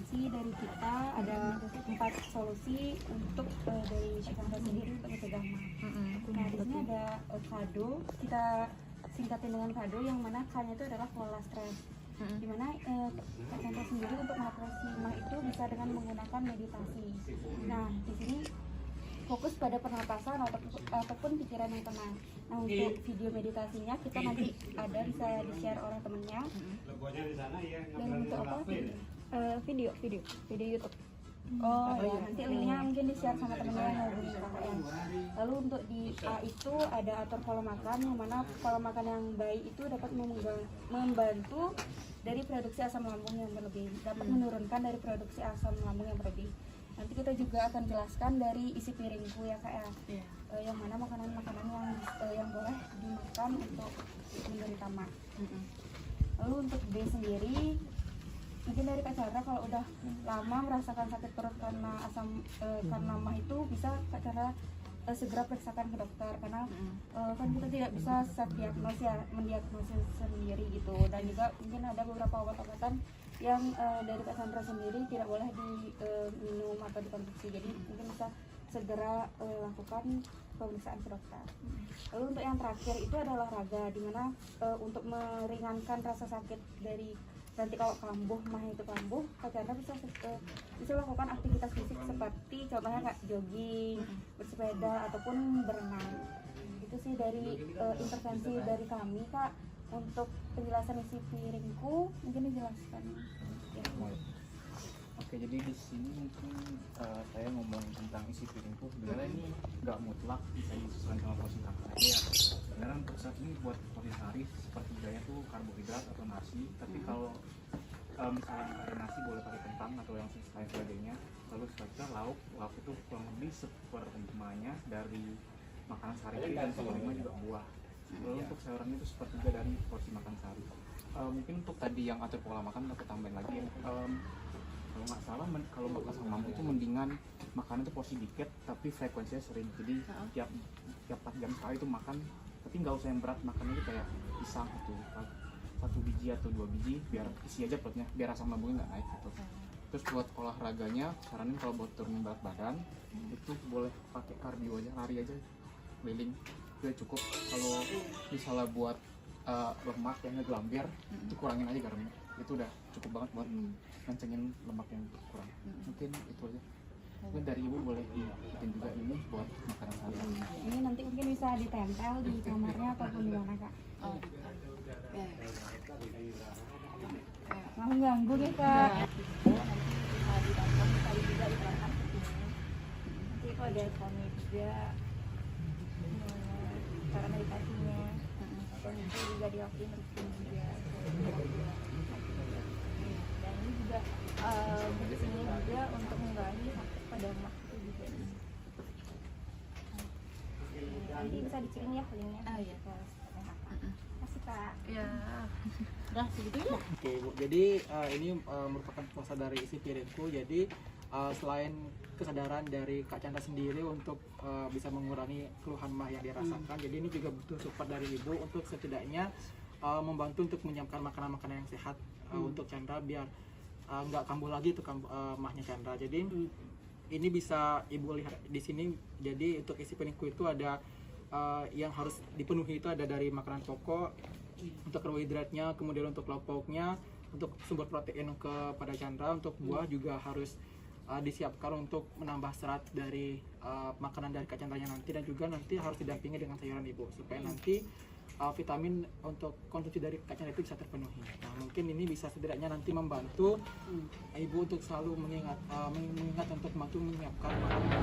intervensi dari kita, ada 4 solusi untuk dari Shikanta sendiri untuk mencegah mah. Nah di sini ada kado, kita singkatin dengan kado, yang mana K-nya itu adalah kelola stres. Dimana Kak Chandra sendiri untuk mengatasi mah itu bisa dengan menggunakan meditasi. Nah di sini fokus pada pernapasan ataupun pikiran yang tenang. Nah untuk video meditasinya kita nanti ada bisa di-share oleh temennya. Dan untuk apa? Video YouTube. Oh ya, nanti linknya mungkin di-share sama temennya yang hubungi KKN. Lalu untuk di A itu ada atur pola makan, yang mana pola makan yang baik itu dapat membantu dari produksi asam lambung yang berlebih, dapat menurunkan dari produksi asam lambung yang berlebih. Nanti kita juga akan jelaskan dari isi piringku ya Kak ya, yang mana makanan-makanan yang boleh dimakan untuk menderita mah. Lalu untuk B sendiri, mungkin dari Kak Chandra kalau udah lama merasakan sakit perut karena karena mah itu bisa Kak Chandra segera periksakan ke dokter, karena kan kita tidak bisa self diagnosis ya, mendiagnosis sendiri gitu. Dan juga mungkin ada beberapa obat-obatan yang dari Kak Chandra sendiri tidak boleh diminum atau dikonsumsi, jadi mungkin bisa segera lakukan pemeriksaan ke dokter. Lalu untuk yang terakhir itu adalah olahraga, dimana untuk meringankan rasa sakit dari nanti kalau kambuh, mah itu kambuh, Kak Chandra bisa melakukan aktivitas fisik seperti contohnya kayak jogging, bersepeda ataupun berenang. Itu sih dari intervensi dari kami Kak. Untuk penjelasan isi piringku mungkin dijelaskan ya. Oke, jadi di sini mungkin saya ngomong tentang isi piringku. Sebenarnya ini nggak mutlak bisa disesuaikan sama porsi kakak aja ya. Sebenarnya untuk saat ini buat porsi sehari seperti gaya tuh karbohidrat atau nasi. Tapi kalau misalnya pakai nasi boleh pakai kentang atau yang lain sebagainya. Lalu selanjutnya lauk itu kurang lebih 1/5-nya dari makanan sehari-hari dan 1/5 juga buah. Lalu untuk sayuran itu sepertiga dari porsi makan sehari. Mungkin untuk tadi yang atur pola makan aku tambahin lagi ya. Kalau nggak salah kalau makan asam lambung itu mendingan makan itu porsi dikit tapi frekuensinya sering. Jadi tiap 4 jam sekali itu makan, tapi nggak usah yang berat, makannya itu kayak pisang gitu, 1 biji atau 2 biji biar isi aja perutnya, biar asam lambungnya nggak naik gitu. Terus buat olahraganya saranin kalau buat turunin berat badan itu boleh pakai kardio aja, lari aja keliling udah cukup. Kalau misalnya buat lemak yang ngegelambir itu kurangin aja garamnya, itu udah cukup banget buat ngencengin lemak yang kurang. Mungkin itu aja. Mungkin dari ibu boleh diikutin juga ini buat makanan harian. Ini nanti mungkin bisa ditempel di kamarnya ataupun di mana Kak. Mau ganggu deh Kak. Nanti bisa ditonton, bisa juga diterapkan ke sini. Nanti kalau ada suami juga cara meditasinya, dan itu juga diwakilin rutin juga. Dan ini juga di sini juga untuk mengurangi sakit pada mah itu juga. Nanti bisa dikirim ya linknya. Iya. Kasih Kak. Ya, udah segitu ya. Oke Bu, jadi ini merupakan puasa dari isi piringku. Jadi selain kesadaran dari Kak Chandra sendiri untuk bisa mengurangi keluhan mah yang dirasakan, jadi ini juga butuh support dari Ibu untuk setidaknya membantu untuk menyiapkan makanan-makanan yang sehat untuk Chandra biar nggak kambuh lagi tuh mahnya Chandra. Jadi ini bisa Ibu lihat di sini. Jadi untuk isi piringku itu ada yang harus dipenuhi itu ada dari makanan pokok, untuk karbohidratnya, kemudian untuk lauk pauknya, untuk sumber protein kepada Chandra, untuk buah juga harus disiapkan untuk menambah serat dari makanan dari Kak Chandranya nanti, dan juga nanti harus didampingi dengan sayuran Ibu supaya nanti vitamin untuk konsumsi dari Kak Chandra itu bisa terpenuhi. Nah mungkin ini bisa setidaknya nanti membantu Ibu untuk selalu mengingat untuk membantu menyiapkan makanan.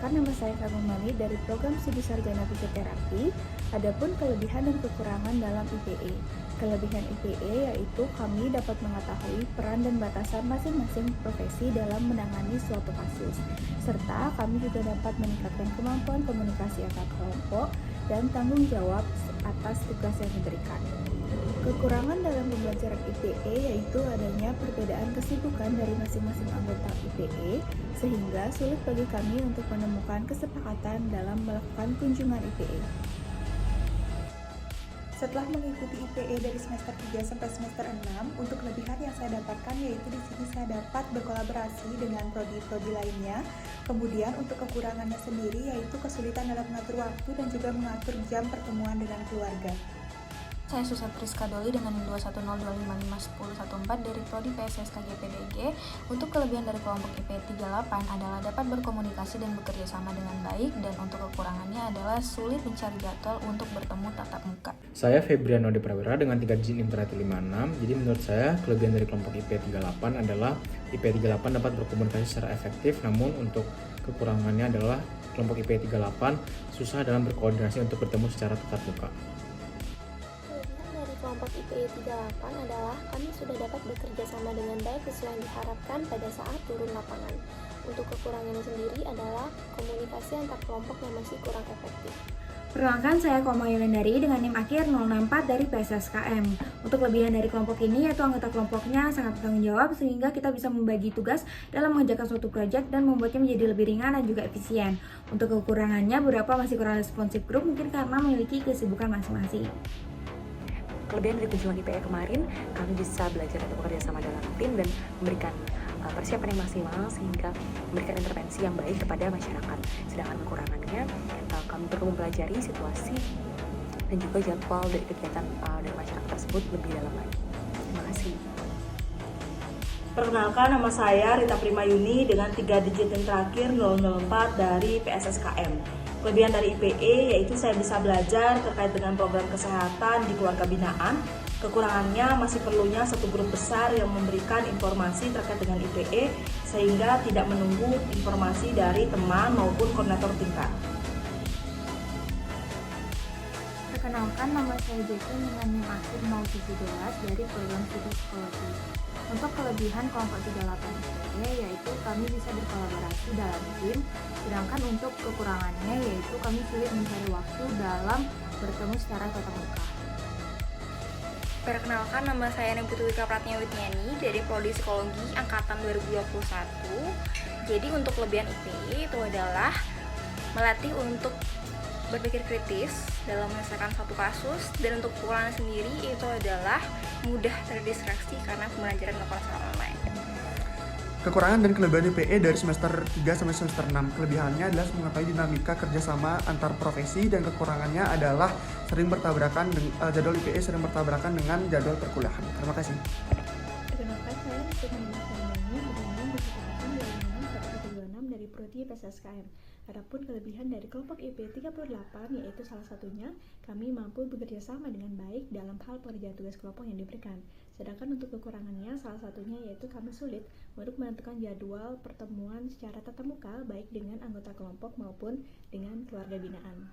Perkenalkan, nama saya Karmumani dari program studi sarjana fisioterapi. Adapun kelebihan dan kekurangan dalam IPE. Kelebihan IPE yaitu kami dapat mengetahui peran dan batasan masing-masing profesi dalam menangani suatu kasus, serta kami juga dapat meningkatkan kemampuan komunikasi antar kelompok dan tanggung jawab atas tugas yang diberikan. Kekurangan dalam pembelajaran IPE yaitu adanya perbedaan kesibukan dari masing-masing anggota IPE, sehingga sulit bagi kami untuk menemukan kesepakatan dalam melakukan kunjungan IPE. Setelah mengikuti IPE dari semester 3 sampai semester 6, untuk kelebihan yang saya dapatkan yaitu di sini saya dapat berkolaborasi dengan prodi-prodi lainnya. Kemudian untuk kekurangannya sendiri yaitu kesulitan dalam mengatur waktu dan juga mengatur jam pertemuan dengan keluarga. Saya Susat Priska Doli dengan 210255114 dari Prodi PSSK GPDG. Untuk kelebihan dari kelompok IP 38 adalah dapat berkomunikasi dan bekerja sama dengan baik, dan untuk kekurangannya adalah sulit mencari jadwal untuk bertemu tatap muka. Saya Febriano De Prawira dengan 3 digit NIM 56. Jadi menurut saya kelebihan dari kelompok IP 38 adalah IP 38 dapat berkomunikasi secara efektif, namun untuk kekurangannya adalah kelompok IP 38 susah dalam berkoordinasi untuk bertemu secara tatap muka. Kelompok IPE 38 adalah kami sudah dapat bekerja sama dengan baik sesuai yang diharapkan pada saat turun lapangan. Untuk kekurangannya sendiri adalah komunikasi antar kelompok yang masih kurang efektif. Perkenalkan, saya Koma Yulandari dengan NIM akhir 064 dari PSSKM. Untuk kelebihan dari kelompok ini yaitu anggota kelompoknya sangat bertanggung jawab, sehingga kita bisa membagi tugas dalam mengerjakan suatu proyek dan membuatnya menjadi lebih ringan dan juga efisien. Untuk kekurangannya, beberapa masih kurang responsif grup, mungkin karena memiliki kesibukan masing-masing. Kelebihan dari kunjungan IPE kemarin, kami bisa belajar untuk bekerja sama dalam tim dan memberikan persiapan yang maksimal sehingga memberikan intervensi yang baik kepada masyarakat. Sedangkan kekurangannya, kami perlu mempelajari situasi dan juga jadwal dari kegiatan dari masyarakat tersebut lebih dalam lagi. Terima kasih. Perkenalkan, nama saya Rita Primayuni dengan 3 digit yang terakhir 004 dari PSSKM. Kelebihan dari IPE yaitu saya bisa belajar terkait dengan program kesehatan di keluarga binaan. Kekurangannya masih perlunya satu grup besar yang memberikan informasi terkait dengan IPE sehingga tidak menunggu informasi dari teman maupun koordinator tingkat. Perkenalkan, nama saya Jason dengan NIM akhir 017 dari program studi psikologi. Untuk kelebihan kelompok 38 IPE yaitu kami bisa berkolaborasi dalam tim, sedangkan untuk kekurangannya yaitu kami sulit mencari waktu dalam bertemu secara tatap muka. Perkenalkan, nama saya Nebutu Wika Pratnya Witniani dari Prodi Psikologi Angkatan 2021. Jadi untuk kelebihan IPE itu adalah melatih untuk berpikir kritis dalam menyelesaikan satu kasus, dan untuk kekurangan sendiri itu adalah mudah terdistraksi karena pembelajaran dilakukan secara online. Kekurangan dan kelebihan IPE dari semester 3 sampai semester 6. Kelebihannya adalah mengetahui dinamika kerjasama antar profesi, dan kekurangannya adalah sering bertabrakan jadwal IPE sering bertabrakan dengan jadwal perkuliahan. Terima kasih. Perkenalkan, saya Nusantara dengan 26 dari Prodi PSSKM. Adapun kelebihan dari kelompok IP 38 yaitu salah satunya kami mampu bekerja sama dengan baik dalam hal pengerjaan tugas kelompok yang diberikan. Sedangkan untuk kekurangannya salah satunya yaitu kami sulit untuk menentukan jadwal pertemuan secara tatap muka baik dengan anggota kelompok maupun dengan keluarga binaan.